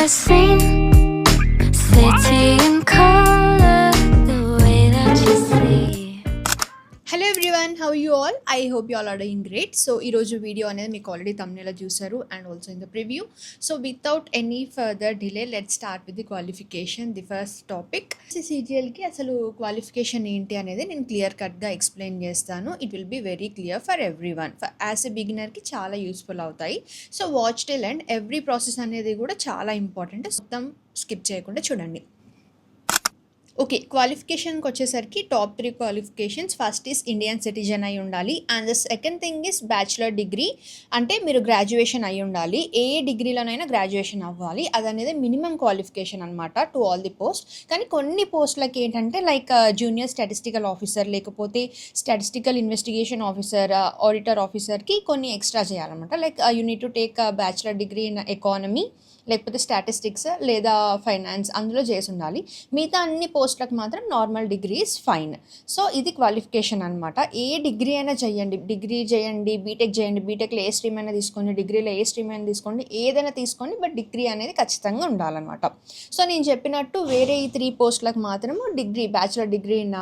same city and color, the way that you see. Hello everyone, how you all? I hope you all are doing great. So ఈరోజు video అనేది మీకు already తమ్నేలో చూసారు and also in the preview. So without any further delay let start with the qualification. The first topic సిజిఎల్కి అసలు qualification ఏంటి అనేది నేను క్లియర్ కట్గా ఎక్స్ప్లెయిన్ చేస్తాను. It will be very clear for every one. As a బిగినర్కి చాలా useful అవుతాయి. So watch till and every process అనేది కూడా చాలా ఇంపార్టెంట్. మొత్తం స్కిప్ చేయకుండా చూడండి. ఓకే, క్వాలిఫికేషన్కి వచ్చేసరికి top 3 qualifications. First is Indian citizen అయి ఉండాలి and the second thing is bachelor degree, అంటే మీరు గ్రాడ్యుయేషన్ అయి ఉండాలి. ఏ డిగ్రీలోనైనా గ్రాడ్యుయేషన్ అవ్వాలి. అది అనేది మినిమం క్వాలిఫికేషన్ అనమాట టు ఆల్ ది పోస్ట్. కానీ కొన్ని పోస్టులకి ఏంటంటే లైక్ జూనియర్ స్టాటిస్టికల్ ఆఫీసర్ లేకపోతే స్టాటిస్టికల్ ఇన్వెస్టిగేషన్ ఆఫీసర్, ఆడిటర్ ఆఫీసర్కి కొన్ని ఎక్స్ట్రా చేయాలన్నమాట. Like you need to take bachelor degree in economy లేకపోతే స్టాటిస్టిక్స్ లేదా ఫైనాన్స్, అందులో చేసి ఉండాలి. మిగతా అన్ని పోస్టులకు మాత్రం normal degree is fine. So ఇది క్వాలిఫికేషన్ అనమాట. ఏ డిగ్రీ అయినా చేయండి, డిగ్రీ చేయండి, బీటెక్ చేయండి, బీటెక్లో ఏ స్ట్రీమ్ అయినా తీసుకోండి, డిగ్రీలో ఏ స్ట్రీమ్ అయినా తీసుకోండి, ఏదైనా తీసుకోండి, బట్ డిగ్రీ అనేది ఖచ్చితంగా ఉండాలన్నమాట. సో నేను చెప్పినట్టు వేరే ఈ 3 పోస్టులకు మాత్రము degree, bachelor degree in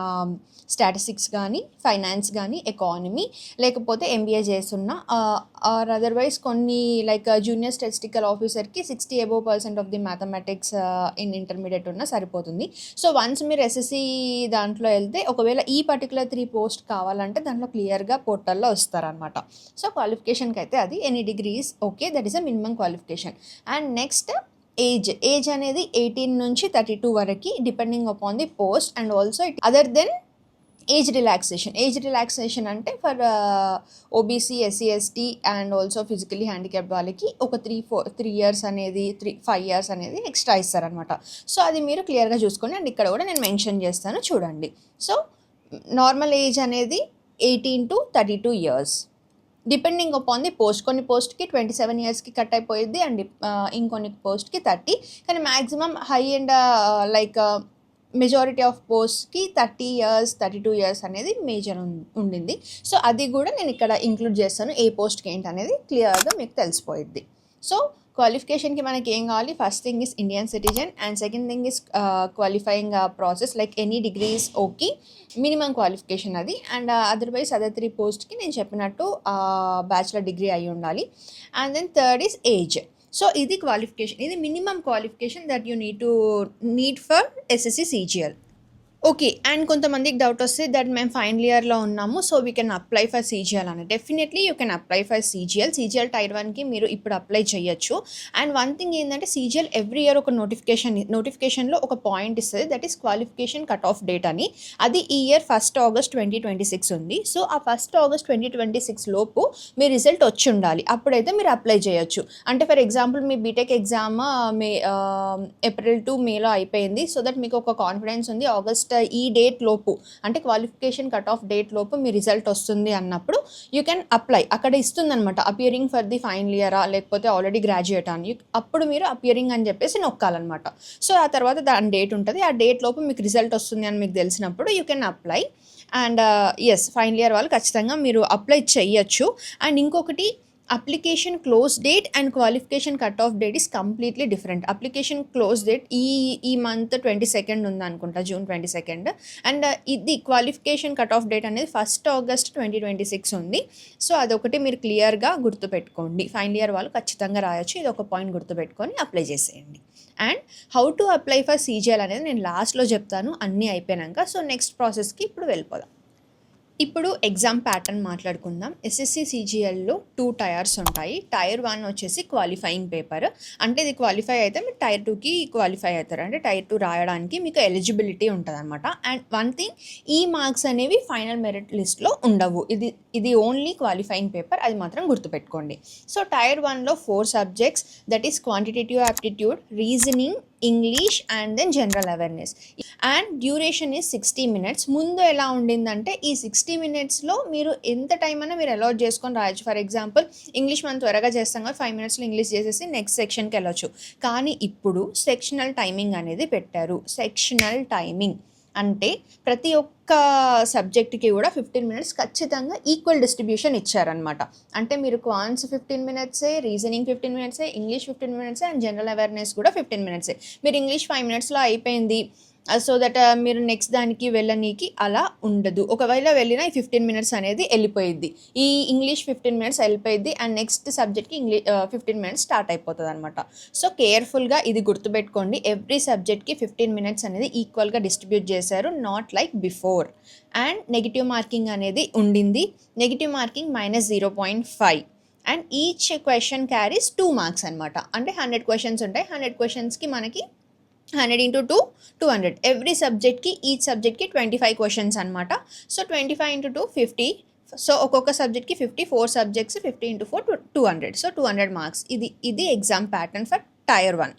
statistics కానీ, ఫైనాన్స్ కానీ, ఎకానమీ లేకపోతే ఎంబీఏ చేస్తున్న ఆర్ అదర్వైజ్ కొన్ని లైక్ జూనియర్ స్టాటిస్టికల్ ఆఫీసర్కి 60% of the mathematics in intermediate ఉన్న సరిపోతుంది. సో వన్స్ మీరు ఎస్ఎస్సి దాంట్లో వెళ్తే ఒకవేళ ఈ పర్టికులర్ 3 పోస్ట్ కావాలంటే దాంట్లో క్లియర్గా పోర్టల్లో వస్తారనమాట. సో క్వాలిఫికేషన్కి అయితే అది any degrees okay, that is a minimum qualification. And next age అనేది 18 నుంచి 32 వరకు depending upon the post. And also other then age relaxation అంటే for OBC, SC, ST and also physically handicapped వాళ్ళకి ఒక 3 ఇయర్స్ అనేది 5 ఇయర్స్ అనేది extra ఇస్తారనమాట. So అది మీరు క్లియర్గా చూసుకోండి. అండ్ ఇక్కడ కూడా నేను మెన్షన్ చేస్తాను చూడండి. సో నార్మల్ ఏజ్ అనేది 18 to 32 years depending upon the post. కొన్ని పోస్ట్కి 27 ఇయర్స్కి కట్ అయిపోయింది అండ్ ఇంకొన్ని పోస్ట్కి 30. కానీ maximum high and like majority of పోస్ట్కి 30 ఇయర్స్ 32 ఇయర్స్ అనేది మేజర్ ఉండింది. సో అది కూడా నేను ఇక్కడ ఇంక్లూడ్ చేస్తాను. ఏ పోస్ట్కి ఏంటి అనేది క్లియర్గా మీకు తెలిసిపోయింది. సో క్వాలిఫికేషన్కి మనకి ఏం కావాలి? First thing is Indian citizen and second thing is qualifying process like any degrees okay, minimum qualification అది. అండ్ అదర్వైజ్ అదర్ 3 పోస్ట్కి నేను చెప్పినట్టు బ్యాచులర్ డిగ్రీ అయి ఉండాలి. And then third is age. So ఇది క్వాలిఫికేషన్, ఇది minimum qualification that you need for SSC CGL. Okay, and కొంతమందికి doubt వస్తే దట్ మేము ఫైనల్ ఇయర్లో ఉన్నాము, so we can apply for CGL అని. Definitely you can apply for CGL tyre 1కి మీరు ఇప్పుడు అప్లై చేయొచ్చు. అండ్ వన్ థింగ్ ఏంటంటే సిజిఎల్ ఎవ్రీ ఇయర్ ఒక నోటిఫికేషన్లో ఒక పాయింట్ ఇస్తుంది, that is qualification cut off date అని. అది ఈ ఇయర్ 1 ఆగస్ట్ 2026 ఉంది. సో ఆ 1 ఆగస్ట్ 2026 లోపు మీ రిజల్ట్ వచ్చి ఉండాలి, అప్పుడైతే మీరు అప్లై చేయొచ్చు. అంటే ఫర్ ఎగ్జాంపుల్ మీ బీటెక్ ఎగ్జామ్ ఏప్రిల్ టు మేలో అయిపోయింది, సో దట్ మీకు ఒక కాన్ఫిడెన్స్ ఉంది ఆగస్ట్ ఈ డేట్ లోపు, అంటే క్వాలిఫికేషన్ కట్ ఆఫ్ డేట్ లోపు మీ రిజల్ట్ వస్తుంది అన్నప్పుడు యూ కెన్ అప్లై. అక్కడ ఇస్తుందన్నమాట అపియరింగ్ ఫర్ ది ఫైనల్ ఇయరా లేకపోతే ఆల్రెడీ గ్రాడ్యుయేట్ అని. అప్పుడు మీరు అపియరింగ్ అని చెప్పేసి నొక్కాలన్నమాట. సో ఆ తర్వాత దాని డేట్ ఉంటుంది, ఆ డేట్ లోపు మీకు రిజల్ట్ వస్తుంది అని మీకు తెలిసినప్పుడు you can apply. And yes, final year వాళ్ళు ఖచ్చితంగా మీరు అప్లై చేయొచ్చు. అండ్ ఇంకొకటి, application close date and qualification cut off date is completely different. Application close date ఈ మంత్ 22 ఉంది అనుకుంటా, జూన్ 22. అండ్ ఇది క్వాలిఫికేషన్ కట్ ఆఫ్ డేట్ అనేది 1 ఆగస్ట్ 2026 ఉంది. సో అదొకటి మీరు క్లియర్గా గుర్తుపెట్టుకోండి. ఫైనల్ ఇయర్ వాళ్ళు ఖచ్చితంగా రాయొచ్చు, ఇది ఒక పాయింట్ గుర్తుపెట్టుకొని అప్లై చేసేయండి. And how to apply for CGL అనేది నేను లాస్ట్లో చెప్తాను అన్నీ అయిపోయాక. సో నెక్స్ట్ ప్రాసెస్కి ఇప్పుడు వెళ్ళిపోదాం. ఇప్పుడు ఎగ్జామ్ ప్యాటర్న్ మాట్లాడుకుందాం. ఎస్ఎస్సి సిజిఎల్లో 2 టైర్స్ ఉంటాయి. టైర్ 1 వచ్చేసి క్వాలిఫైయింగ్ పేపర్, అంటే ఇది క్వాలిఫై అయితే మీరు టైర్ 2కి క్వాలిఫై అవుతారు, అంటే టైర్ 2 రాయడానికి మీకు ఎలిజిబిలిటీ ఉంటుంది అనమాట. అండ్ వన్ థింగ్, ఈ మార్క్స్ అనేవి ఫైనల్ మెరిట్ లిస్ట్లో ఉండవు, ఇది ఓన్లీ క్వాలిఫైయింగ్ పేపర్, అది మాత్రం గుర్తుపెట్టుకోండి. సో టైర్ 1లో 4 subjects, that is quantitative aptitude, reasoning, English and then general awareness. And duration is 60 minutes. ముందు ఎలా ఉండిందంటే ఈ 60 minutesలో మీరు ఎంత టైం అయినా మీరు అలాట్ చేసుకొని రాయొచ్చు. ఫర్ ఎగ్జాంపుల్ ఇంగ్లీష్ మనం త్వరగా చేస్తాం కదా, 5 minutesలో ఇంగ్లీష్ చేసేసి నెక్స్ట్ సెక్షన్కి వెళ్ళొచ్చు. కానీ ఇప్పుడు సెక్షనల్ టైమింగ్ అనేది పెట్టారు. సెక్షనల్ టైమింగ్ అంటే ప్రతి ఒక్క సబ్జెక్ట్కి కూడా 15 మినిట్స్ ఖచ్చితంగా ఈక్వల్ డిస్ట్రిబ్యూషన్ ఇచ్చారనమాట. అంటే మీరు క్వాంట్స్ 15 మినిట్సే, రీజనింగ్ 15 మినిట్సే, ఇంగ్లీష్ 15 మినిట్సే అండ్ జనరల్ అవేర్నెస్ కూడా 15 మినిట్సే. మీరు ఇంగ్లీష్ 5 మినిట్స్లో అయిపోయింది సో దట్ మీరు నెక్స్ట్ దానికి వెళ్ళనీకి అలా ఉండదు. ఒకవేళ వెళ్ళినా ఈ 15 మినిట్స్ అనేది వెళ్ళిపోయిద్ది. ఈ ఇంగ్లీష్ 15 మినిట్స్ వెళ్ళిపోయిద్ది అండ్ నెక్స్ట్ సబ్జెక్ట్కి 15 మినిట్స్ స్టార్ట్ అయిపోతుంది అనమాట. సో కేర్ఫుల్గా ఇది గుర్తుపెట్టుకోండి, ఎవ్రీ సబ్జెక్ట్కి 15 మినిట్స్ అనేది ఈక్వల్గా డిస్ట్రిబ్యూట్ చేశారు, not like before. And negative marking అనేది ఉండింది, negative marking -0.5 and each question carries 2 marks అనమాట. అంటే 100 క్వశ్చన్స్ ఉంటాయి, 100 క్వశ్చన్స్కి మనకి 100 into 2 200. ఎవ్రీ సబ్జెక్ట్కి ఈచ్ సబ్జెక్ట్కి 25 క్వశ్చన్స్ అనమాట. So 25 into 2 50. సో ఒక్కొక్క సబ్జెక్ట్కి 50, 4 సబ్జెక్ట్స్ 50 into 4 200. So 200 marks. ఇది exam pattern for tier 1.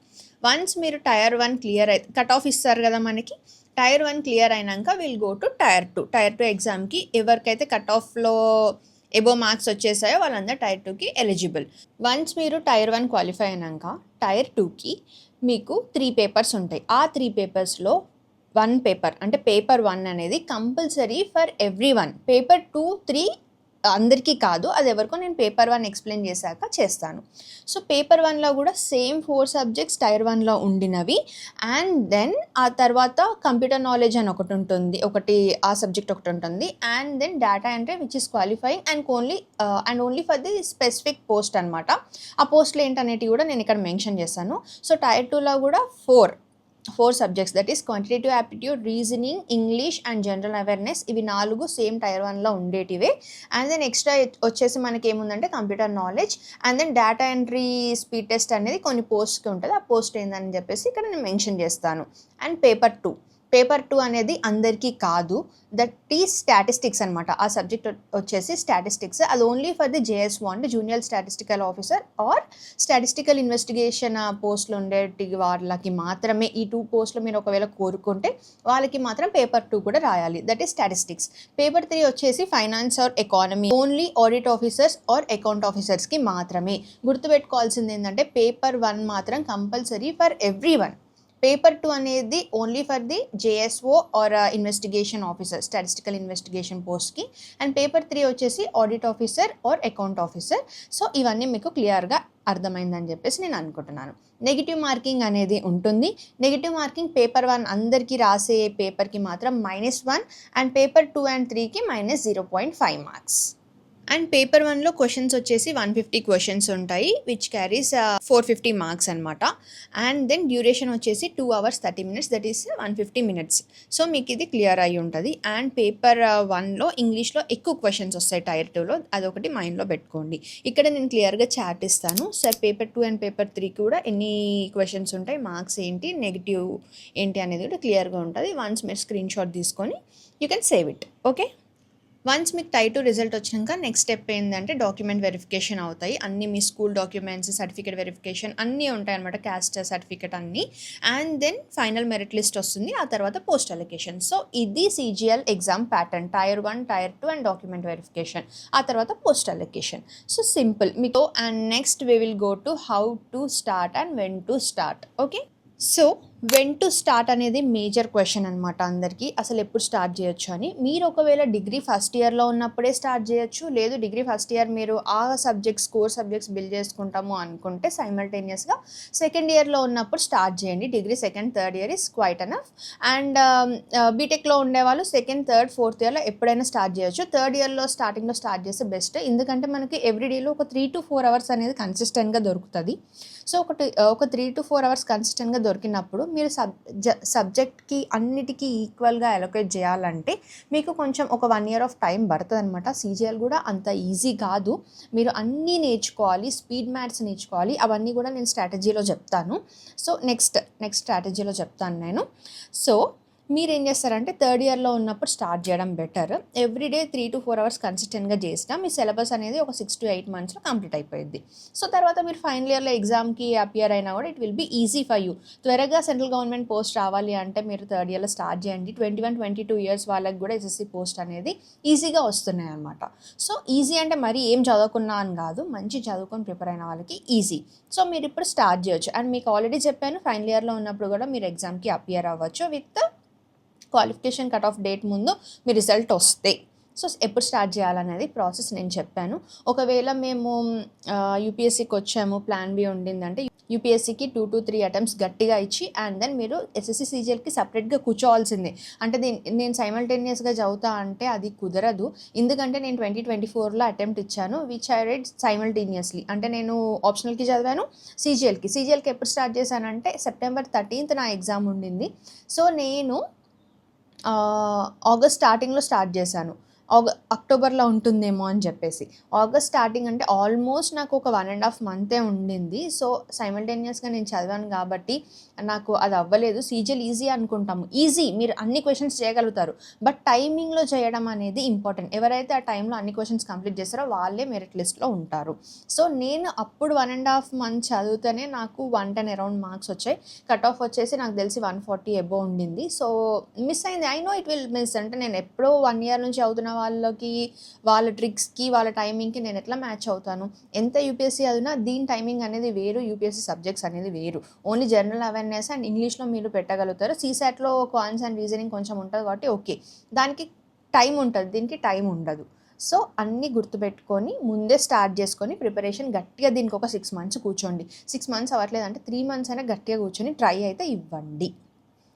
Once మీరు టైర్ 1 క్లియర్ అయితే కట్ ఆఫ్ ఇస్తారు కదా మనకి. టైర్ 1 క్లియర్ అయినాక will go to tier 2. Tier 2 ఎగ్జామ్కి ఎవరికైతే కట్ ఆఫ్లో ఎబో మార్క్స్ వచ్చేసాయో వాళ్ళందరూ టైర్ 2కి ఎలిజిబుల్. వన్స్ మీరు టైర్ 1 క్వాలిఫై అయినాక టైర్ 2కి మీకు 3 పేపర్స్ ఉంటాయి. ఆ 3 పేపర్స్లో 1 పేపర్ అంటే పేపర్ 1 అనేది compulsory for every one. Paper 2, 3 అందరికీ కాదు, అది ఎవరికో నేను పేపర్ 1 ఎక్స్ప్లెయిన్ చేశాక చేస్తాను. సో పేపర్ 1లో కూడా సేమ్ 4 సబ్జెక్ట్స్ టైర్ 1లో ఉండినవి అండ్ దెన్ ఆ తర్వాత కంప్యూటర్ నాలెడ్జ్ అని ఒకటి ఆ సబ్జెక్ట్ ఒకటి ఉంటుంది and then data entry which is qualifying and only for the specific post అనమాట. ఆ పోస్ట్లు ఏంటనేటివి కూడా నేను ఇక్కడ మెన్షన్ చేస్తాను. సో టైర్ 2లో కూడా 4 subjects, that is quantitative aptitude, reasoning, English and general awareness. ఇవి 4 సేమ్ టైర్ 1లో ఉండేటివే. అండ్ దెన్ ఎక్స్ట్రా వచ్చేసి మనకి ఏముందంటే computer knowledge and then data entry speed test అనేది కొన్ని పోస్ట్కి ఉంటుంది. ఆ పోస్ట్ ఏందని చెప్పేసి ఇక్కడ నేను మెన్షన్ చేస్తాను. అండ్ పేపర్ 2 అనేది అందరికీ కాదు, దట్ ఈస్ స్టాటిస్టిక్స్ అనమాట. ఆ సబ్జెక్ట్ వచ్చేసి స్టాటిస్టిక్స్. అది ఓన్లీ ఫర్ ది JS1 అంటే junior statistical officer or statistical investigation పోస్టులు ఉండేటి వాళ్ళకి మాత్రమే. ఈ 2 పోస్టులు మీరు ఒకవేళ కోరుకుంటే వాళ్ళకి మాత్రం పేపర్ 2 కూడా రాయాలి, దట్ ఈస్ స్టాటిస్టిక్స్. పేపర్ 3 వచ్చేసి finance or economy, only audit officers or account ఆఫీసర్స్కి మాత్రమే. గుర్తుపెట్టుకోవాల్సింది ఏంటంటే పేపర్ 1 మాత్రం compulsory for every one. Paper 2 అనేది only for the JSO or investigation officer, statistical investigation పోస్ట్కి. అండ్ పేపర్ 3 వచ్చేసి audit officer or account officer. So ఇవన్నీ మీకు క్లియర్గా అర్థమైందని చెప్పేసి నేను అనుకుంటున్నాను. నెగిటివ్ మార్కింగ్ అనేది ఉంటుంది. నెగిటివ్ మార్కింగ్ పేపర్ 1 అందరికీ రాసే పేపర్కి మాత్రం -1 అండ్ పేపర్ 2 and 3కి -0.5 మార్క్స్. అండ్ పేపర్ 1లో క్వశ్చన్స్ వచ్చేసి 150 క్వశ్చన్స్ ఉంటాయి విచ్ క్యారీస్ 450 మార్క్స్ అనమాట. అండ్ దెన్ డ్యూరేషన్ వచ్చేసి 2 hours 30 minutes, that is 150 minutes. So మీకు ఇది క్లియర్ అయి ఉంటుంది. అండ్ పేపర్ 1లో ఇంగ్లీష్లో ఎక్కువ క్వశ్చన్స్ వస్తాయి, టైర్ 2లో అదొకటి మైండ్లో పెట్టుకోండి. ఇక్కడ నేను క్లియర్గా చాట్ ఇస్తాను సార్, పేపర్ 2 అండ్ పేపర్ 3 కూడా ఎన్ని క్వశ్చన్స్ ఉంటాయి, మార్క్స్ ఏంటి, నెగిటివ్ ఏంటి అనేది కూడా క్లియర్గా ఉంటుంది. వన్స్ మీరు స్క్రీన్ షాట్ తీసుకొని you can save it. Okay, once మీకు టైర్ 2 రిజల్ట్ వచ్చినాక నెక్స్ట్ స్టెప్ ఏంటంటే డాక్యుమెంట్ వెరిఫికేషన్ అవుతాయి. అన్ని మీ స్కూల్ డాక్యుమెంట్స్, సర్టిఫికేట్ వెరిఫికేషన్ అన్నీ ఉంటాయి అనమాట, క్యాస్ట్ సర్టిఫికేట్ అన్నీ. And then final merit list వస్తుంది, ఆ తర్వాత పోస్ట్ అలొకేషన్. సో ఇది CGL exam pattern, tier 1, tier 2 and document verification, ఆ తర్వాత పోస్ట్ అలొకేషన్. సో సింపుల్ మీకు. And next we will go to how to start and when to start. Okay, so when to start అనేది major question అనమాట అందరికీ, అసలు ఎప్పుడు start చేయొచ్చు అని. మీరు ఒకవేళ డిగ్రీ ఫస్ట్ ఇయర్లో ఉన్నప్పుడే స్టార్ట్ చేయొచ్చు, లేదు డిగ్రీ ఫస్ట్ ఇయర్ మీరు ఆ కోర్ సబ్జెక్ట్స్ బిల్డ్ చేసుకుంటాము అనుకుంటే సైమల్టేనియస్గా సెకండ్ ఇయర్లో ఉన్నప్పుడు స్టార్ట్ చేయండి. Degree second, third year is quite enough. And బీటెక్లో ఉండేవాళ్ళు సెకండ్, థర్డ్, ఫోర్త్ ఇయర్లో ఎప్పుడైనా స్టార్ట్ చేయొచ్చు. థర్డ్ ఇయర్లో స్టార్టింగ్లో స్టార్ట్ చేస్తే బెస్ట్, ఎందుకంటే మనకి ఎవ్రీడేలో ఒక 3 to 4 hours అనేది కన్సిస్టెంట్గా దొరుకుతుంది. సో ఒక 3 to 4 hours కన్సిస్టెంట్గా దొరికినప్పుడు మీరు సబ్జెక్ట్కి అన్నిటికీ ఈక్వల్గా అలొకేట్ చేయాలంటే మీకు కొంచెం ఒక 1 year ఆఫ్ టైం పడుతుంది అనమాట. CGL కూడా అంత ఈజీ కాదు, మీరు అన్నీ నేర్చుకోవాలి, స్పీడ్ మ్యాథ్స్ నేర్చుకోవాలి, అవన్నీ కూడా నేను స్ట్రాటజీలో చెప్తాను. సో నెక్స్ట్ స్ట్రాటజీలో చెప్తాను నేను. సో మీరేం చేస్తారంటే థర్డ్ ఇయర్లో ఉన్నప్పుడు స్టార్ట్ చేయడం బెటర్. ఎవ్రీడే 3 to 4 hours కన్సిస్టెంట్గా చేసినా మీ సిలబస్ అనేది ఒక 6 to 8 monthsలో కంప్లీట్ అయిపోయింది. సో తర్వాత మీరు ఫైనల్ ఇయర్లో ఎగ్జామ్కి అపియర్ అయినా కూడా it will be easy for you. త్వరగా సెంట్రల్ గవర్నమెంట్ పోస్ట్ రావాలి అంటే మీరు థర్డ్ ఇయర్లో స్టార్ట్ చేయండి. 21-22 years వాళ్ళకి కూడా SSC పోస్ట్ అనేది ఈజీగా వస్తున్నాయి అన్నమాట. సో ఈజీ అంటే మరీ ఏం చదువుకున్నా అని కాదు, మంచి చదువుకొని ప్రిపేర్ అయిన వాళ్ళకి ఈజీ. సో మీరు ఇప్పుడు స్టార్ట్ చేయొచ్చు. అండ్ మీకు ఆల్రెడీ చెప్పాను, ఫైనల్ ఇయర్లో ఉన్నప్పుడు కూడా మీరు ఎగ్జామ్కి అపియర్ అవ్వచ్చు with qualification cut off date ముందు మీ రిజల్ట్ వస్తే సో ఎప్పుడు స్టార్ట్ చేయాలనేది ప్రాసెస్ నేను చెప్పాను. ఒకవేళ మేము యూపీఎస్సీకి వచ్చాము, ప్లాన్ బి ఉండిందంటే యూపీఎస్సీకి 2 to 3 అటెంప్ట్స్ గట్టిగా ఇచ్చి అండ్ దెన్ మీరు ఎస్ఎస్సి సీజీఎల్కి సపరేట్గా కూర్చోవాల్సిందే. అంటే నేను సైమల్టేనియస్గా చదువుతా అంటే అది కుదరదు. ఎందుకంటే నేను 2024లో అటెంప్ట్ ఇచ్చాను విచ్ ఐ రెడ్ సైమల్టేనియస్లీ. అంటే నేను ఆప్షనల్కి చదివాను, సీజీఎల్కి ఎప్పుడు స్టార్ట్ చేశానంటే September 13th నా ఎగ్జామ్ ఉండింది. సో నేను ఆగస్ట్ స్టార్టింగ్లో స్టార్ట్ చేశాను. అక్టోబర్లో ఉంటుందేమో అని చెప్పేసి. ఆగస్ట్ స్టార్టింగ్ అంటే ఆల్మోస్ట్ నాకు ఒక 1.5 month ఉండింది. సో సైమల్టేనియస్గా నేను చదివాను కాబట్టి నాకు అది అవ్వలేదు. సీజీఎల్ ఈజీ అనుకుంటాము, ఈజీ, మీరు అన్ని క్వశ్చన్స్ చేయగలుగుతారు, బట్ టైమింగ్లో చేయడం అనేది ఇంపార్టెంట్. ఎవరైతే ఆ టైంలో అన్ని క్వశ్చన్స్ కంప్లీట్ చేస్తారో వాళ్ళే మెరిట్ లిస్ట్లో ఉంటారు. సో నేను అప్పుడు 1.5 month చదివితేనే నాకు 110 అరౌండ్ మార్క్స్ వచ్చాయి. కట్ ఆఫ్ వచ్చేసి నాకు తెలిసి 140 అబోవ్ ఉండింది. సో మిస్ అయింది. I know it will miss. అంటే నేను ఎప్పుడో 1 year నుంచి అవుతున్న వాళ్ళకి, వాళ్ళ ట్రిక్స్కి, వాళ్ళ టైమింగ్కి నేను ఎట్లా మ్యాచ్ అవుతాను? ఎంత యూపీఎస్సీ చదివినా దీని టైమింగ్ అనేది వేరు, యూపీఎస్సీ సబ్జెక్ట్స్ అనేది వేరు. ఓన్లీ జనరల్ అవేర్నెస్ అండ్ ఇంగ్లీష్లో మీరు పెట్టగలుగుతారు. సీసాట్లో క్వాంట్స్ అండ్ రీజనింగ్ కొంచెం ఉంటుంది కాబట్టి ఓకే, దానికి టైం ఉంటుంది, దీనికి టైం ఉండదు. సో అన్నీ గుర్తుపెట్టుకొని ముందే స్టార్ట్ చేసుకొని ప్రిపరేషన్ గట్టిగా దీనికి ఒక 6 months కూర్చోండి. 6 months అవ్వట్లేదు అంటే 3 months అయినా గట్టిగా కూర్చొని ట్రై అయితే ఇవ్వండి.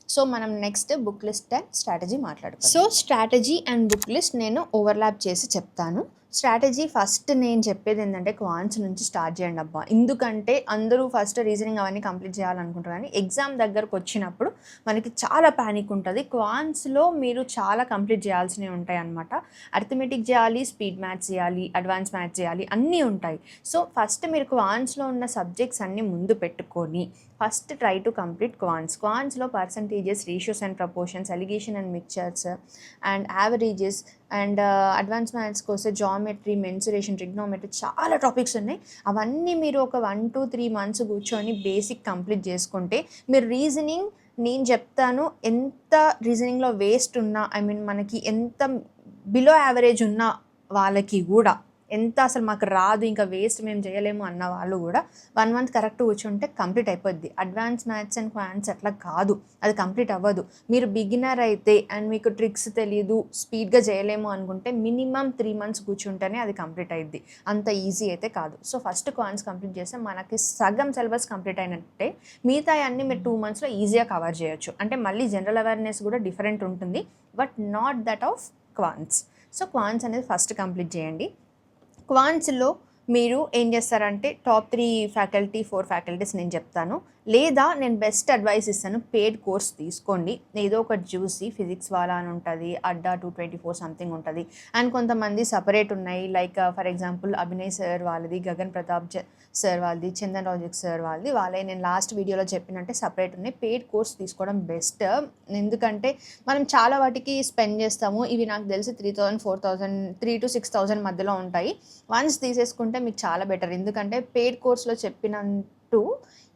సో మనం next book list and strategy మాట్లాడుతాం. So strategy and book list నేను ఓవర్లాప్ చేసి చెప్తాను. స్ట్రాటజీ ఫస్ట్ నేను చెప్పేది ఏంటంటే క్వాంట్స్ నుంచి స్టార్ట్ చేయండి అబ్బా. ఎందుకంటే అందరూ ఫస్ట్ రీజనింగ్ అవన్నీ కంప్లీట్ చేయాలనుకుంటారు, కానీ ఎగ్జామ్ దగ్గరకు వచ్చినప్పుడు మనకి చాలా ప్యానిక్ ఉంటుంది. క్వాంట్స్లో మీరు చాలా కంప్లీట్ చేయాల్సినవి ఉంటాయి అన్నమాట. అర్థమెటిక్ చేయాలి, స్పీడ్ మ్యాథ్స్ చేయాలి, అడ్వాన్స్ మ్యాథ్స్ చేయాలి, అన్నీ ఉంటాయి. సో ఫస్ట్ మీరు క్వాంట్స్లో ఉన్న సబ్జెక్ట్స్ అన్నీ ముందు పెట్టుకొని ఫస్ట్ ట్రై టు కంప్లీట్ క్వాంట్స్లో percentages, ratios and proportions, alligation and mixtures and averages and advance మ్యాథ్స్కి వస్తే జామెట్రీ, మెన్సురేషన్, ట్రిగ్నోమెట్రీ, చాలా టాపిక్స్ ఉన్నాయి. అవన్నీ మీరు ఒక 1 to 3 months కూర్చొని బేసిక్ కంప్లీట్ చేసుకుంటే మీరు రీజనింగ్, నేను చెప్తాను, ఎంత రీజనింగ్లో వేస్ట్ ఉన్నా, ఐ మీన్ మనకి ఎంత బిలో యావరేజ్ ఉన్న వాళ్ళకి కూడా, ఎంత అసలు మాకు రాదు ఇంకా వేస్ట్ మేము చేయలేము అన్న వాళ్ళు కూడా 1 month కరెక్ట్ కూర్చుంటే కంప్లీట్ అయిపోద్ది. అడ్వాన్స్ మ్యాథ్స్ అండ్ క్వాంట్స్ అట్లా కాదు, అది కంప్లీట్ అవ్వదు. మీరు బిగినర్ అయితే అండ్ మీకు ట్రిక్స్ తెలియదు, స్పీడ్గా చేయలేము అనుకుంటే మినిమం 3 months కూర్చుంటేనే అది కంప్లీట్ అయ్యిద్ది. అంత ఈజీ అయితే కాదు. సో ఫస్ట్ క్వాంట్స్ కంప్లీట్ చేస్తే మనకి సగం సిలబస్ కంప్లీట్ అయినట్టే. మిగతా అన్నీ మీరు 2 monthsలో ఈజీగా కవర్ చేయొచ్చు. అంటే మళ్ళీ జనరల్ అవేర్నెస్ కూడా డిఫరెంట్ ఉంటుంది, but not that of quants. So quants అనేది ఫస్ట్ కంప్లీట్ చేయండి. క్వాంట్స్లో మీరు ఏం చేస్తారంటే టాప్ 3 ఫ్యాకల్టీ 4 ఫ్యాకల్టీస్ నేను చెప్తాను, లేదా నేను బెస్ట్ అడ్వైస్ ఇస్తాను, పెయిడ్ కోర్స్ తీసుకోండి. ఏదో ఒకటి చూసి, ఫిజిక్స్ వాళ్ళ అని ఉంటుంది, అడ్డా 224 సంథింగ్ ఉంటుంది, అండ్ కొంతమంది సపరేట్ ఉన్నాయి. Like for example Abhinay sir వాళ్ళది, గగన్ ప్రతాప్ సార్ వాళ్ళది, చందన్ లాజిక్ సార్ వాళ్ళది, వాళ్ళే నేను లాస్ట్ వీడియోలో చెప్పినట్టే సపరేట్ ఉన్నాయి. పెయిడ్ కోర్స్ తీసుకోవడం బెస్ట్. ఎందుకంటే మనం చాలా వాటికి స్పెండ్ చేస్తాము. ఇవి నాకు తెలిసి 3,000, 4,000, 3,000 to 6,000 మధ్యలో ఉంటాయి. వన్స్ తీసేసుకుంటే మీకు చాలా బెటర్. ఎందుకంటే పెయిడ్ కోర్స్లో చెప్పినట్టు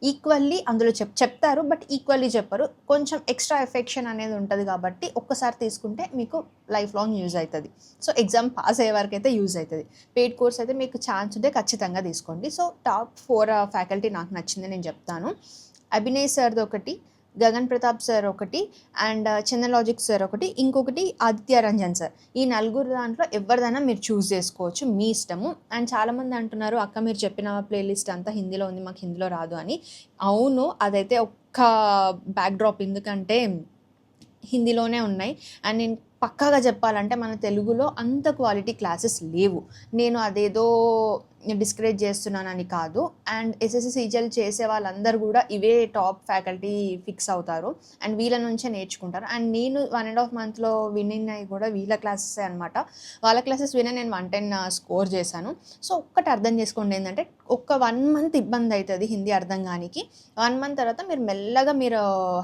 ఈక్వల్లీ అందులో చెప్తారు, బట్ ఈక్వల్లీ చెప్పరు. కొంచెం ఎక్స్ట్రా ఎఫెక్షన్ అనేది ఉంటుంది కాబట్టి ఒక్కసారి తీసుకుంటే మీకు లైఫ్ లాంగ్ యూజ్ అవుతుంది. సో ఎగ్జామ్ పాస్ అయ్యే వరకు అయితే యూజ్ అవుతుంది. పెయిడ్ కోర్స్ అయితే మీకు ఛాన్స్ ఉంటే ఖచ్చితంగా తీసుకోండి. సో టాప్ 4 ఫ్యాకల్టీ నాకు నచ్చింది నేను చెప్తాను. అభినయ్ సార్ది ఒకటి, గగన్ ప్రతాప్ సార్ ఒకటి, అండ్ చందన్ లాజిక్ సార్ ఒకటి, ఇంకొకటి ఆదిత్య రంజన్ సార్. ఈ 4 దాంట్లో ఎవరిదైనా మీరు చూస్ చేసుకోవచ్చు, మీ ఇష్టము. అండ్ చాలామంది అంటున్నారు అక్క మీరు చెప్పిన ప్లేలిస్ట్ అంతా హిందీలో ఉంది, మాకు హిందీలో రాదు అని. అవును, అదైతే ఒక్క బ్యాక్డ్రాప్, ఎందుకంటే హిందీలోనే ఉన్నాయి. అండ్ నేను పక్కాగా చెప్పాలంటే మన తెలుగులో అంత క్వాలిటీ క్లాసెస్ లేవు. నేను అదేదో డిస్కరేజ్ చేస్తున్నానని కాదు. అండ్ ఎస్ఎస్సి సీజీఎల్ చేసే వాళ్ళందరూ కూడా ఇవే టాప్ ఫ్యాకల్టీ ఫిక్స్ అవుతారు అండ్ వీళ్ళ నుంచే నేర్చుకుంటారు. అండ్ నేను 1.5 monthలో విన్ అయ్యి కూడా వీళ్ళ క్లాసెస్ అనమాట. వాళ్ళ క్లాసెస్ వినే నేను 110 స్కోర్ చేశాను. సో ఒక్కటి అర్థం చేసుకోండి, ఏంటంటే ఒక్క 1 month ఇబ్బంది అవుతుంది హిందీ అర్థం కానికి. 1 month తర్వాత మీరు మెల్లగా మీరు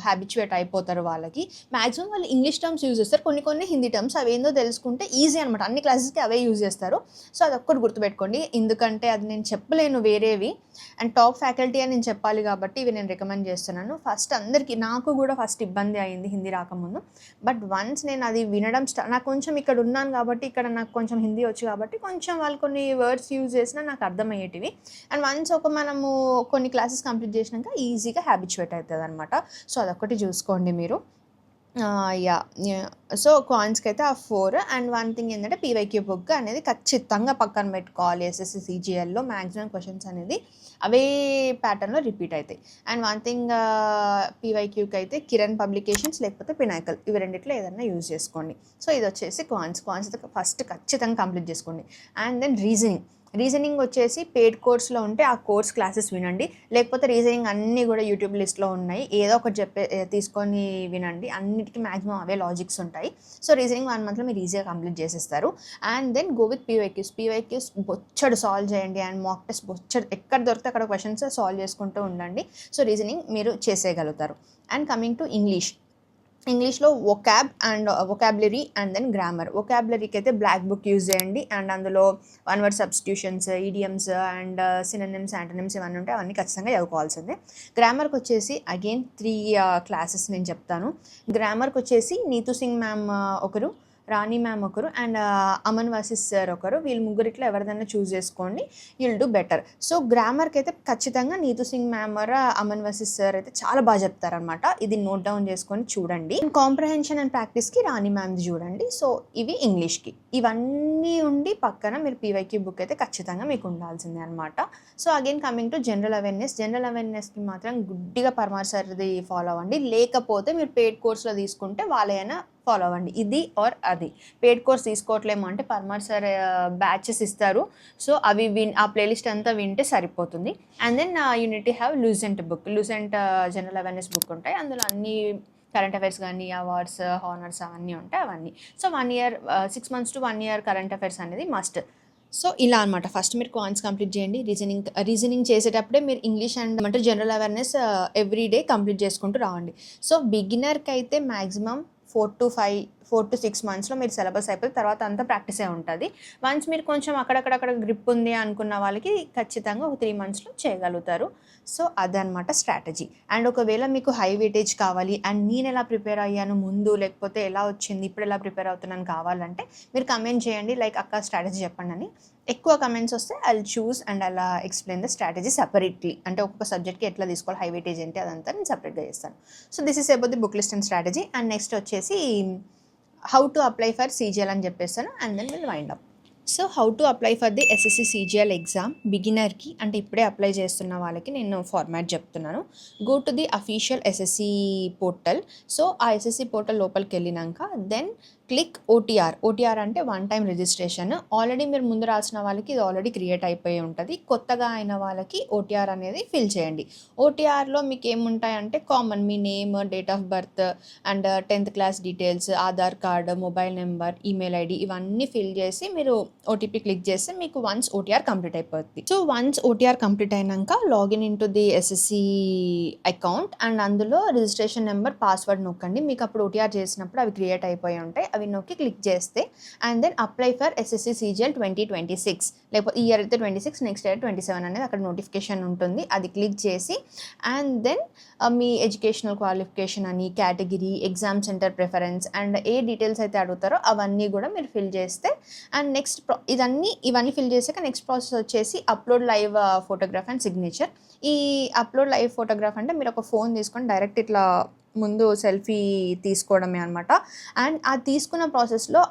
హ్యాబిచువేట్ అయిపోతారు. వాళ్ళకి మ్యాక్సిమం వాళ్ళు ఇంగ్లీష్ టర్మ్స్ యూజ్ చేస్తారు, కొన్ని హిందీ టర్మ్స్ అవేందో తెలుసుకుంటే ఈజీ అనమాట. అన్ని క్లాసెస్కి అవే యూజ్ చేస్తారు. సో అదొక్కటి గుర్తుపెట్టుకోండి, ఎందుకంటే అది నేను చెప్పలేను వేరేవి. అండ్ టాప్ ఫ్యాకల్టీ అని నేను చెప్పాలి కాబట్టి ఇవి నేను రికమెండ్ చేస్తున్నాను. ఫస్ట్ అందరికీ, నాకు కూడా ఫస్ట్ ఇబ్బంది అయింది హిందీ రాకముందు, బట్ వన్స్ నేను అది వినడం నాకు కొంచెం ఇక్కడ ఉన్నాను కాబట్టి, ఇక్కడ నాకు కొంచెం హిందీ వచ్చు కాబట్టి కొంచెం వాళ్ళు కొన్ని వర్డ్స్ యూజ్ చేసినా నాకు అర్థమయ్యేటివి. అండ్ వన్స్ మనము కొన్ని క్లాసెస్ కంప్లీట్ చేసినాక ఈజీగా హ్యాబిచువేట్ అవుతుంది అనమాట. సో అదొక్కటి చూసుకోండి మీరు. యాహ్! సో, కాయిన్స్‌కి అయితే ఆ 4 అండ్ వన్ థింగ్ ఏంటంటే పీవైక్యూ బుక్ అనేది ఖచ్చితంగా పక్కన పెట్టుకోవాలి. ఎస్ఎస్‌సి, సీజీఎల్‌లో మాక్సిమం క్వెషన్స్ అనేది అవే ప్యాటర్న్‌లో రిపీట్ అయితాయి. అండ్ వన్ థింగ్ పీవైక్యూకి అయితే కిరణ్ పబ్లికేషన్స్ లేకపోతే పినాకల్ ఇవి రెండిట్లో ఏదన్నా యూజ్ చేసుకోండి. సో, ఇదొచ్చేసి కాయిన్స్ అయితే ఫస్ట్ ఖచ్చితంగా కంప్లీట్ చేసుకోండి. అండ్ దెన్ రీజనింగ్ వచ్చేసి పెయిడ్ కోర్స్‌లో ఉంటే ఆ కోర్స్ క్లాసెస్ వినండి. లేకపోతే రీజనింగ్ అన్నీ కూడా యూట్యూబ్ లిస్ట్‌లో ఉన్నాయి. ఏదో ఒకటి తీసుకొని వినండి. అన్నిటికి మాక్సిమం అవే లాజిక్స్ ఉంటాయి. సో, రీజనింగ్ 1 మంత్‌లో మీరు ఈజీగా కంప్లీట్ చేసేస్తారు. And then go with PYQs బొచ్చడు సాల్వ్ చేయండి. అండ్ మాక్ టెస్ట్ బొచ్చడు ఎక్కడ దొరికితే అక్కడ క్వెషన్స్ సాల్వ్ చేసుకుంటూ ఉండండి. సో, రీజనింగ్ మీరు చేసేయగలుగుతారు. అండ్ కమింగ్ టు ఇంగ్లీష్‌లో వొకాబులరీ అండ్ దెన్ గ్రామర్. వొకాబులరీకి అయితే బ్లాక్ బుక్ యూజ్ చేయండి. అండ్ అందులో one word substitutions, idioms and synonyms, antonyms ఇవన్నీ ఉంటాయి. అవన్నీ ఖచ్చితంగా చదువుకోవాల్సిందే. గ్రామర్కి వచ్చేసి అగైన్ 3 క్లాసెస్ నేను చెప్తాను. గ్రామర్కి వచ్చేసి నీతూ సింగ్ మ్యామ్ ఒకరు, రాణి మ్యామ్ ఒకరు అండ్ అమన్ వాసిస్ సార్ ఒకరు. వీళ్ళు ముగ్గురిట్లో ఎవరిదైనా చూస్ చేసుకోండి. You'll do better. సో, గ్రామర్కి అయితే ఖచ్చితంగా Neetu Singh ma'am or Aman Vasis sir అయితే చాలా బాగా చెప్తారనమాట. ఇది నోట్ డౌన్ చేసుకొని చూడండి. కాంప్రహెన్షన్ అండ్ ప్రాక్టీస్కి రాణి మ్యామ్ది చూడండి. సో, ఇవి ఇంగ్లీష్కి. ఇవన్నీ ఉండి పక్కన మీరు పీవైక్యూ బుక్ అయితే ఖచ్చితంగా మీకు ఉండాల్సిందే అనమాట. So, again coming to general అవేర్నెస్కి మాత్రం గుడ్డిగా పరమార్ సార్ది ఫాలో అవ్వండి. లేకపోతే మీరు పెయిడ్ కోర్స్లో తీసుకుంటే వాళ్ళైనా ఫాలో అవ్వండి. ఇది ఆర్ అది. పెయిడ్ కోర్స్ తీసుకోవట్లేము అంటే పరమార్ సార్ బ్యాచెస్ ఇస్తారు. సో, అవి ఆ ప్లేలిస్ట్ అంతా వింటే సరిపోతుంది. And then you need to have Lucent general awareness book ఉంటాయి. అందులో అన్ని కరెంట్ అఫైర్స్ కానీ అవార్డ్స్, హానర్స్ అవన్నీ ఉంటాయి అవన్నీ. So, 1 year 6 months to 1 year current affairs అనేది మస్ట్. సో, ఇలా అనమాట. ఫస్ట్ మీరు కాయిన్స్ కంప్లీట్ చేయండి. రీజనింగ్ చేసేటప్పుడే మీరు English and general awareness every day complete చేసుకుంటూ రావండి. సో, బిగినర్కి అయితే మ్యాక్సిమం 4 to 6 మంత్స్లో మీరు సిలబస్ అయిపోయి తర్వాత అంతా ప్రాక్టీసే ఉంటుంది. వన్స్ మీరు కొంచెం అక్కడక్కడ గ్రిప్ ఉంది అనుకున్న వాళ్ళకి ఖచ్చితంగా ఒక 3 మంత్స్లో చేయగలుగుతారు. సో, అదనమాట స్ట్రాటజీ. అండ్ ఒకవేళ మీకు హై వెయిటేజ్ కావాలి అండ్ నేను ఎలా ప్రిపేర్ అయ్యాను ముందు లేకపోతే ఎలా వచ్చింది ఇప్పుడు ఎలా ప్రిపేర్ అవుతున్నాను కావాలంటే మీరు కమెంట్ చేయండి. లైక్ అక్క స్ట్రాటజీ చెప్పండి అని. ఎక్కువ కమెంట్స్ వస్తే ఐ విల్ చూస్ అండ్ అలా ఎక్స్ప్లెయిన్ ద స్ట్రాటజీ సెపరేట్లీ. అంటే ఒక్కొక్క సబ్జెక్ట్కి ఎట్లా తీసుకోవాలి, హై వెయిటేజ్ ఏంటి అదంతా నేను సెపరేట్గా చేస్తాను. So, this is about the book list and strategy. And next వచ్చేసి how to apply for CGL అని చెప్పేస్తాను. And then will wind up. So, how to apply for the SSC CGL exam బిగినర్కి అంటే ఇప్పుడే అప్లై చేస్తున్న వాళ్ళకి నేను format చెప్తున్నాను. Go to the official SSC portal. So, ఆ ఎస్ఎస్సి పోర్టల్ లోపలికి వెళ్ళినాక దెన్ క్లిక్ ఓటీఆర్ అంటే వన్ టైం రిజిస్ట్రేషన్. ఆల్రెడీ మీరు ముందు రాసిన వాళ్ళకి ఇది ఆల్రెడీ క్రియేట్ అయిపోయి ఉంటుంది. కొత్తగా అయిన వాళ్ళకి ఓటీఆర్ అనేది ఫిల్ చేయండి. ఓటీఆర్లో మీకు ఏముంటాయంటే కామన్ మీ name, date of birth and 10th class details, Aadhaar card, mobile number, email ID ఇవన్నీ ఫిల్ చేసి మీరు ఓటీపీ క్లిక్ చేస్తే మీకు వన్స్ ఓటీఆర్ కంప్లీట్ అయిపోతుంది. సో, వన్స్ ఓటీఆర్ కంప్లీట్ అయినాక login in to the SSC account and అందులో registration number, password నొక్కండి. మీకు అప్పుడు ఓటీఆర్ చేసినప్పుడు అవి క్రియేట్ అయిపోయి ఉంటాయి. అవి నొక్కి క్లిక్ చేస్తే and then apply for SSC CGL 2026 లేకపోతే ఈ ఇయర్ అయితే 26 నెక్స్ట్ ఇయర్ 27 అనేది అక్కడ నోటిఫికేషన్ ఉంటుంది. అది క్లిక్ చేసి అండ్ దెన్ మీ ఎడ్యుకేషనల్ క్వాలిఫికేషన్ అని, category, exam centre preference and ఏ డీటెయిల్స్ అయితే అడుగుతారో అవన్నీ కూడా మీరు ఫిల్ చేస్తే అండ్ నెక్స్ట్ ఇవన్నీ ఫిల్ చేసాక నెక్స్ట్ ప్రాసెస్ వచ్చేసి upload live photograph and signature. ఈ అప్లోడ్ లైవ్ ఫోటోగ్రాఫ్ అంటే మీరు ఒక ఫోన్ తీసుకొని డైరెక్ట్ ఇట్లా ముందు సెల్ఫీ తీసుకోవడమే అనమాట. అండ్ ఆ తీసుకున్న ప్రాసెస్లో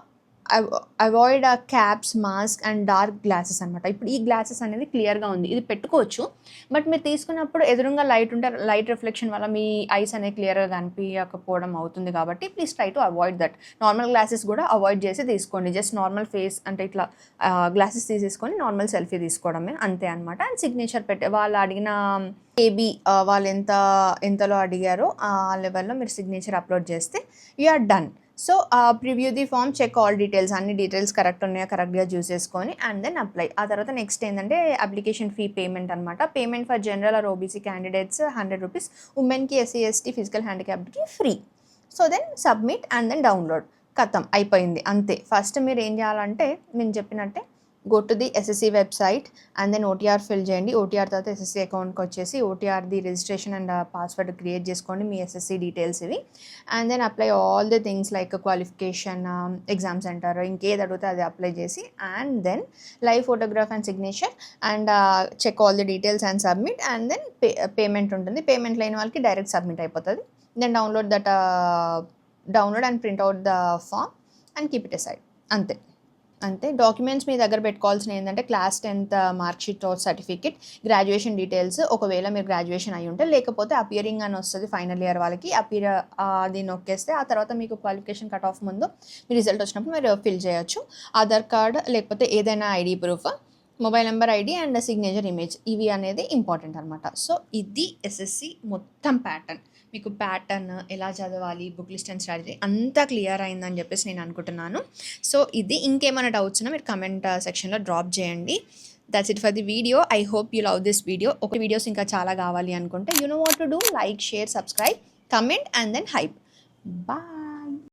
avoid caps, mask and dark glasses అనమాట. ఇప్పుడు ఈ గ్లాసెస్ అనేది క్లియర్గా ఉంది, ఇది పెట్టుకోవచ్చు. బట్ మీరు తీసుకున్నప్పుడు ఎదురుగా లైట్ ఉంటే లైట్ రిఫ్లెక్షన్ వల్ల మీ ఐస్ అనేది క్లియర్గా కనిపించకపోవడం అవుతుంది. కాబట్టి please try to avoid that. Normal glasses కూడా అవాయిడ్ చేసి తీసుకోండి. జస్ట్ నార్మల్ ఫేస్ అంటే ఇట్లా గ్లాసెస్ తీసేసుకొని నార్మల్ సెల్ఫీ తీసుకోవడమే అంతే అనమాట. అండ్ సిగ్నేచర్ వాళ్ళు అడిగిన మేబీ వాళ్ళు ఎంతలో అడిగారో ఆ లెవెల్లో మీరు సిగ్నేచర్ అప్లోడ్ చేస్తే you are done. So, preview the form, check all details, అన్ని డీటెయిల్స్ కరెక్ట్ ఉన్నాయో కరెక్ట్గా చూసేసుకొని అండ్ దెన్ అప్లై. ఆ తర్వాత నెక్స్ట్ ఏంటంటే అప్లికేషన్ ఫీ పేమెంట్ అనమాట. Payment for general or OBC candidates 100 rupees, ఉమెన్కి, ఎస్సీ ఎస్టీ ఫిజికల్ హ్యాండిక్యాప్డ్కి free. So, then submit and then download. ఖతం అయిపోయింది అంతే. ఫస్ట్ మీరు ఏం చేయాలంటే నేను చెప్పినట్టే go to the SSC website and then OTR fill చేయండి. ఓటీఆర్ తర్వాత ఎస్ఎస్సి అకౌంట్కి వచ్చేసి ఓటీఆర్ది రిజిస్ట్రేషన్ అండ్ పాస్వర్డ్ క్రియేట్ చేసుకోండి, మీ ఎస్ఎస్సి డీటెయిల్స్ ఇవి. And then apply all the things like qualification, exam centre, ఇంకేది అడిగితే అది అప్లై చేసి and then live photograph and signature and check all the details and submit and then payment ఉంటుంది. Payment లేని వాళ్ళకి డైరెక్ట్ సబ్మిట్ అయిపోతుంది. Then download that download and print out the form and keep it aside. అంతే documents మీ దగ్గర పెట్టుకోవాల్సిన ఏంటంటే class 10th mark sheet or certificate, graduation details ఒకవేళ మీరు గ్రాడ్యుయేషన్ అయ్యి ఉంటే, లేకపోతే అపియరింగ్ అని వస్తుంది ఫైనల్ ఇయర్ వాళ్ళకి, అది నొక్కేస్తే ఆ తర్వాత మీకు క్వాలిఫికేషన్ కట్ ఆఫ్ ముందు మీ రిజల్ట్ వచ్చినప్పుడు మీరు ఫిల్ చేయొచ్చు. ఆధార్ కార్డ్ లేకపోతే ఏదైనా ID proof, mobile number, ID and signature image, ఇవి అనేది ఇంపార్టెంట్ అనమాట. సో ఇది ఎస్ఎస్సి మొత్తం ప్యాటర్న్. మీకు ప్యాటర్న్ ఎలా చదవాలి, బుక్ లిస్ట్ అండ్ స్ట్రాటజీ అంతా క్లియర్ అయిందని చెప్పేసి నేను అనుకుంటున్నాను. సో ఇది ఇంకేమైనా డౌట్స్ ఉన్నా మీరు కమెంట్ సెక్షన్లో డ్రాప్ చేయండి. That's it for the video. I hope you love this video. ఒక వీడియోస్ ఇంకా చాలా కావాలి అనుకుంటే you know what to do, like, share, subscribe, comment and then hype. Bye.